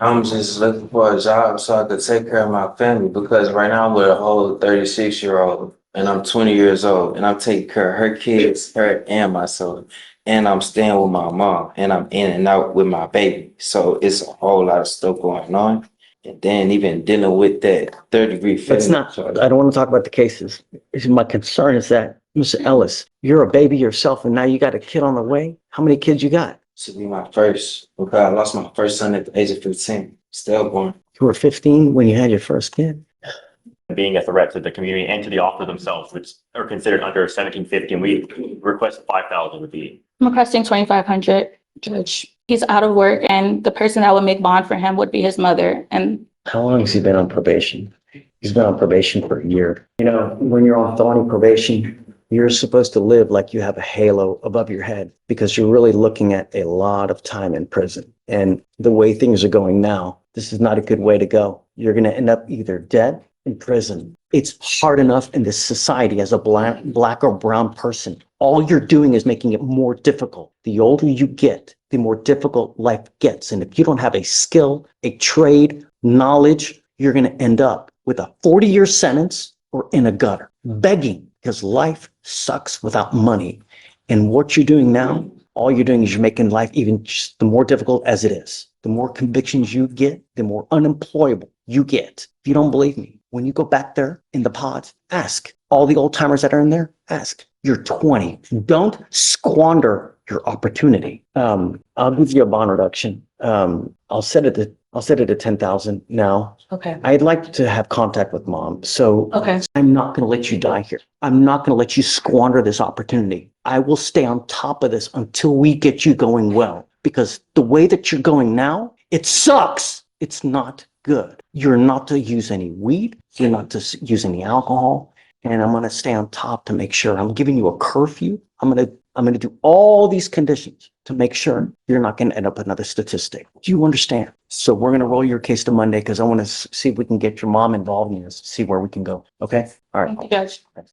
I'm just looking for a job so I could take care of my family because right now I'm with a whole 36-year-old and I'm 20 years old and I'm taking care of her kids, her and myself. And I'm staying with my mom and I'm in and out with my baby. So it's a whole lot of stuff going on. And then even dealing with that third-degree That's felony not, charge. I don't want to talk about the cases. My concern is that, Mr. Ellis, you're a baby yourself and now you got a kid on the way. How many kids you got? This will be my first because I lost my first son at the age of 15, stillborn. You were 15 when you had your first kid. Being a threat to the community and to the officer themselves, which are considered under 1750, and we request 5,000 would be. I'm requesting 2,500, Judge. He's out of work and the person that would make bond for him would be his mother. And How long has he been on probation? He's been on probation for a year. You know, when you're on felony probation, you're supposed to live like you have a halo above your head because you're really looking at a lot of time in prison. And the way things are going now, this is not a good way to go. You're going to end up either dead in prison. It's hard enough in this society as a black or brown person. All you're doing is making it more difficult. The older you get, the more difficult life gets. And if you don't have a skill, a trade, knowledge, you're going to end up with a 40-year sentence or in a gutter, begging because life sucks without money. And what you're doing now, all you're doing is you're making life even just the more difficult as it is. The more convictions you get, the more unemployable you get. If you don't believe me, when you go back there in the pods, ask all the old timers that are in there, ask. You're 20. Don't squander your opportunity. I'll give you a bond reduction. I'll set it at 10,000 now. okay. I'd like to have contact with mom. So Okay. I'm not going to let you die here. I'm not going to let you squander this opportunity. I will stay on top of this until we get you going well, because the way that you're going now, it sucks. It's not good. You're not to use any weed. You're not to use any alcohol. And I'm going to stay on top to make sure I'm giving you a curfew. I'm going to do all these conditions to make sure you're not going to end up another statistic. Do you understand? So we're going to roll your case to Monday because I want to see if we can get your mom involved in this, see where we can go. Okay? All right. Thank you, Judge.